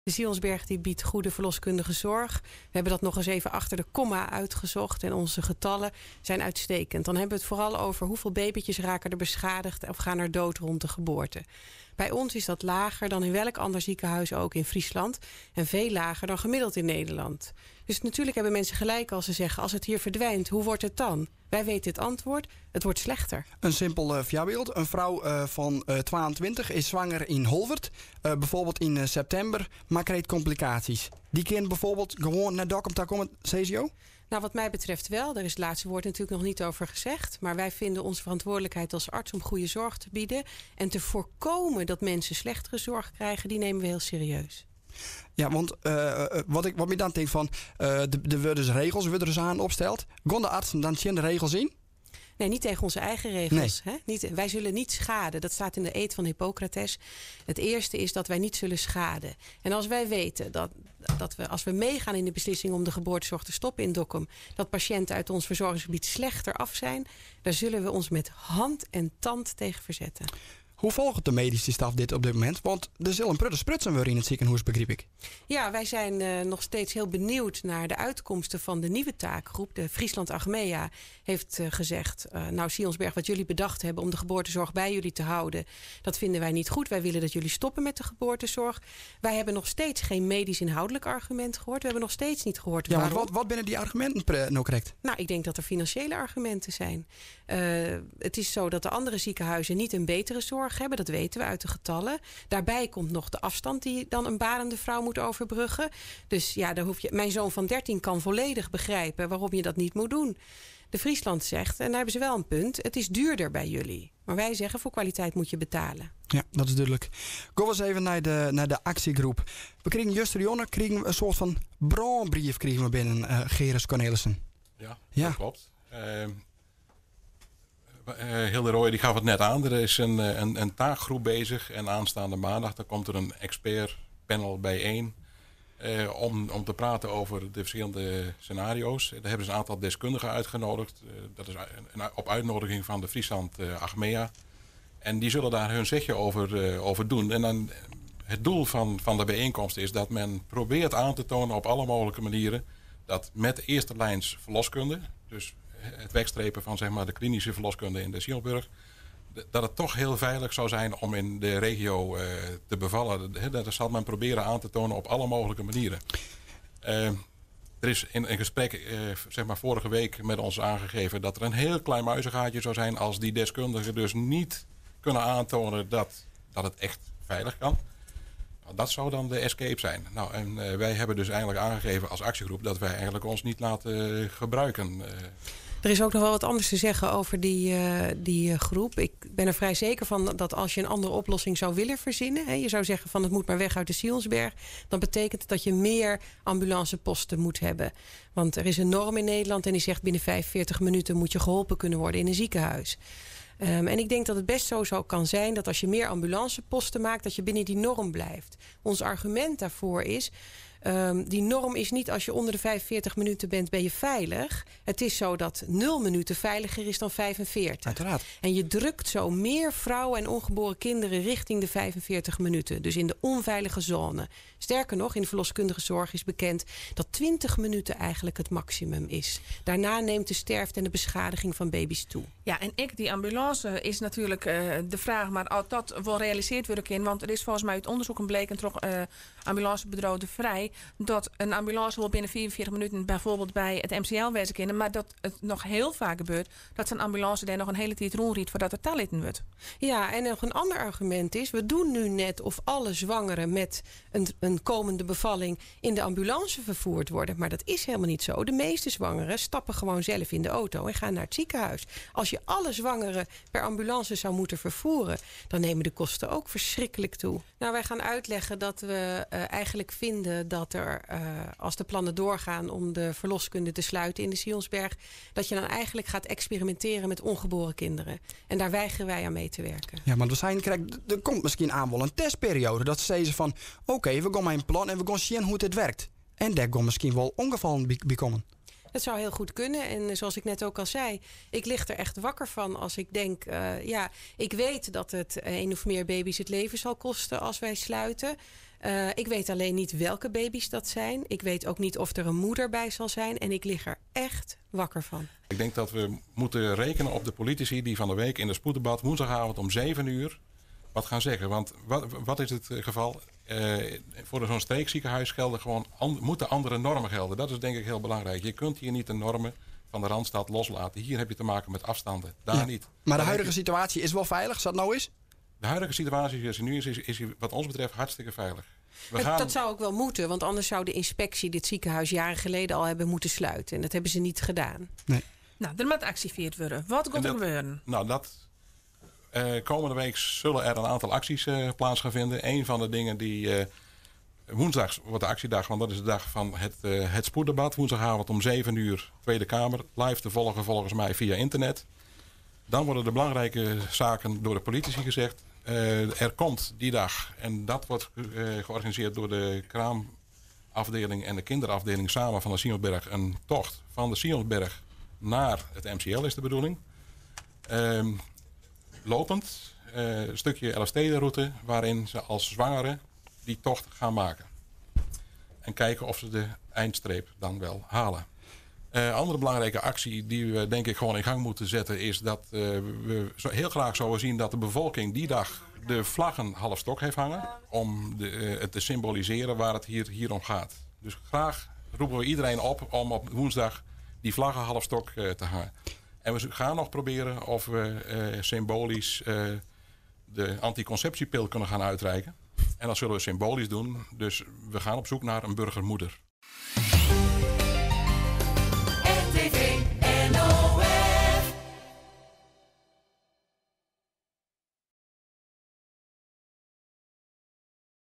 De Zielsberg die biedt goede verloskundige zorg. We hebben dat nog eens even achter de komma uitgezocht. En onze getallen zijn uitstekend. Dan hebben we het vooral over hoeveel babytjes raken er beschadigd of gaan er dood rond de geboorte. Bij ons is dat lager dan in welk ander ziekenhuis ook in Friesland. En veel lager dan gemiddeld in Nederland. Dus natuurlijk hebben mensen gelijk als ze zeggen, als het hier verdwijnt, hoe wordt het dan? Wij weten het antwoord, het wordt slechter. Een simpel voorbeeld. Een vrouw van 22 is zwanger in Holwert. Bijvoorbeeld in september, maar krijgt complicaties. Die kind bijvoorbeeld gewoon naar Dokkum te komen, CCO? Nou, wat mij betreft wel. Daar is het laatste woord natuurlijk nog niet over gezegd. Maar wij vinden onze verantwoordelijkheid als arts om goede zorg te bieden. En te voorkomen dat mensen slechtere zorg krijgen, die nemen we heel serieus. Ja, want wat me dan denkt van, er worden dus regels, worden dus aan opsteld. Gaan de artsen dan de regels in? Nee, niet tegen onze eigen regels. Nee. Hè? Wij zullen niet schaden. Dat staat in de eed van Hippocrates. Het eerste is dat wij niet zullen schaden. En als wij weten dat we, als we meegaan in de beslissing om de geboortezorg te stoppen in Dokkum, dat patiënten uit ons verzorgingsgebied slechter af zijn, daar zullen we ons met hand en tand tegen verzetten. Hoe volgt de medische staf dit op dit moment? Want er zullen een sprutsen worden in het ziekenhuis, begreep ik. Ja, wij zijn nog steeds heel benieuwd naar de uitkomsten van de nieuwe taakgroep. De Friesland Achmea heeft gezegd, nou Zielsberg, wat jullie bedacht hebben om de geboortezorg bij jullie te houden, dat vinden wij niet goed. Wij willen dat jullie stoppen met de geboortezorg. Wij hebben nog steeds geen medisch inhoudelijk argument gehoord. We hebben nog steeds niet gehoord waarom. Ja, wat binnen die argumenten nou correct? Nou, ik denk dat er financiële argumenten zijn. Het is zo dat de andere ziekenhuizen niet een betere zorg hebben. Dat weten we uit de getallen. Daarbij komt nog de afstand die dan een barende vrouw moet overbruggen. Dus ja, mijn zoon van 13 kan volledig begrijpen waarom je dat niet moet doen. De Friesland zegt, en daar hebben ze wel een punt, het is duurder bij jullie. Maar wij zeggen, voor kwaliteit moet je betalen. Ja, dat is duidelijk. Go eens even naar de actiegroep. We kregen juster kregen een soort van brandbrief binnen Gerus Cornelissen. Ja, dat klopt. Hilde Rooij die gaf het net aan. Er is een taakgroep bezig. En aanstaande maandag dan komt er een expertpanel bijeen. Om te praten over de verschillende scenario's. Daar hebben ze een aantal deskundigen uitgenodigd. Dat is op uitnodiging van de Friesland Achmea. En die zullen daar hun zegje over doen. En dan het doel van de bijeenkomst is dat men probeert aan te tonen op alle mogelijke manieren dat met eerste lijns verloskunde, dus het wegstrepen van zeg maar de klinische verloskunde in de Zielsberg, dat het toch heel veilig zou zijn om in de regio te bevallen. Dat zal men proberen aan te tonen op alle mogelijke manieren. Er is in een gesprek zeg maar vorige week met ons aangegeven dat er een heel klein muizengaatje zou zijn als die deskundigen dus niet kunnen aantonen dat het echt veilig kan. Dat zou dan de escape zijn. Nou, en wij hebben dus eigenlijk aangegeven als actiegroep dat wij eigenlijk ons niet laten gebruiken. Er is ook nog wel wat anders te zeggen over die groep. Ik ben er vrij zeker van dat als je een andere oplossing zou willen verzinnen, je zou zeggen van het moet maar weg uit de Zielsberg, dan betekent het dat je meer ambulanceposten moet hebben. Want er is een norm in Nederland en die zegt binnen 45 minuten moet je geholpen kunnen worden in een ziekenhuis. En ik denk dat het best zo kan zijn dat als je meer ambulanceposten maakt, dat je binnen die norm blijft. Ons argument daarvoor is, die norm is niet als je onder de 45 minuten bent, ben je veilig. Het is zo dat 0 minuten veiliger is dan 45. Uiteraard. En je drukt zo meer vrouwen en ongeboren kinderen richting de 45 minuten. Dus in de onveilige zone. Sterker nog, in de verloskundige zorg is bekend dat 20 minuten eigenlijk het maximum is. Daarna neemt de sterfte en de beschadiging van baby's toe. Ja, en die ambulance is natuurlijk de vraag, maar als dat wel realiseerd wordt in, want er is volgens mij uit onderzoek gebleken, ambulancebedrijf De Vrij, dat een ambulance wel binnen 44 minuten bijvoorbeeld bij het MCL wezen kunnen, maar dat het nog heel vaak gebeurt dat zo'n ambulance daar nog een hele tijd rondriet voordat het talitten wordt. Ja, en nog een ander argument is, we doen nu net of alle zwangeren met een komende bevalling in de ambulance vervoerd worden. Maar dat is helemaal niet zo. De meeste zwangeren stappen gewoon zelf in de auto en gaan naar het ziekenhuis. Als je alle zwangeren per ambulance zou moeten vervoeren, dan nemen de kosten ook verschrikkelijk toe. Nou, wij gaan uitleggen dat we eigenlijk vinden dat er, als de plannen doorgaan om de verloskunde te sluiten in de Zielsberg, dat je dan eigenlijk gaat experimenteren met ongeboren kinderen. En daar weigeren wij aan mee te werken. Ja, maar er komt misschien aan wel een testperiode. Dat ze van, oké, we gaan mijn plan en we gaan zien hoe het werkt. En daar gaan misschien wel ongevallen bij komen. Dat zou heel goed kunnen. En zoals ik net ook al zei, ik lig er echt wakker van als ik denk, ik weet dat het 1 of meer baby's het leven zal kosten als wij sluiten. Ik weet alleen niet welke baby's dat zijn. Ik weet ook niet of er een moeder bij zal zijn. En ik lig er echt wakker van. Ik denk dat we moeten rekenen op de politici die van de week in de spoeddebat woensdagavond om 7:00 wat gaan zeggen. Want wat is het geval? Voor zo'n streekziekenhuis moeten andere normen gelden. Dat is denk ik heel belangrijk. Je kunt hier niet de normen van de Randstad loslaten. Hier heb je te maken met afstanden. Daar niet. Maar de huidige situatie is wel veilig, als dat nou is? De huidige situatie zoals die nu is wat ons betreft hartstikke veilig. Dat zou ook wel moeten, want anders zou de inspectie dit ziekenhuis jaren geleden al hebben moeten sluiten. En dat hebben ze niet gedaan. Nee. Nou, er moet actie gevierd worden. Wat gaat er gebeuren? Nou, komende week zullen er een aantal acties plaats gaan vinden. Een van de dingen die woensdag wordt de actiedag, want dat is de dag van het spoeddebat. Woensdagavond om 7:00 Tweede Kamer. Live te volgen volgens mij via internet. Dan worden de belangrijke zaken door de politici gezegd. Er komt die dag, en dat wordt georganiseerd door de kraamafdeling en de kinderafdeling samen van de Sionsberg. Een tocht van de Sionsberg naar het MCL is de bedoeling. Lopend, een stukje LST-route waarin ze als zwangeren die tocht gaan maken. En kijken of ze de eindstreep dan wel halen. Andere belangrijke actie die we denk ik gewoon in gang moeten zetten is dat we heel graag zouden zien dat de bevolking die dag de vlaggen half stok heeft hangen. Om het te symboliseren waar het hier om gaat. Dus graag roepen we iedereen op om op woensdag die vlaggen half stok te hangen. En we gaan nog proberen of we symbolisch de anticonceptiepil kunnen gaan uitreiken. En dat zullen we symbolisch doen. Dus we gaan op zoek naar een burgermoeder.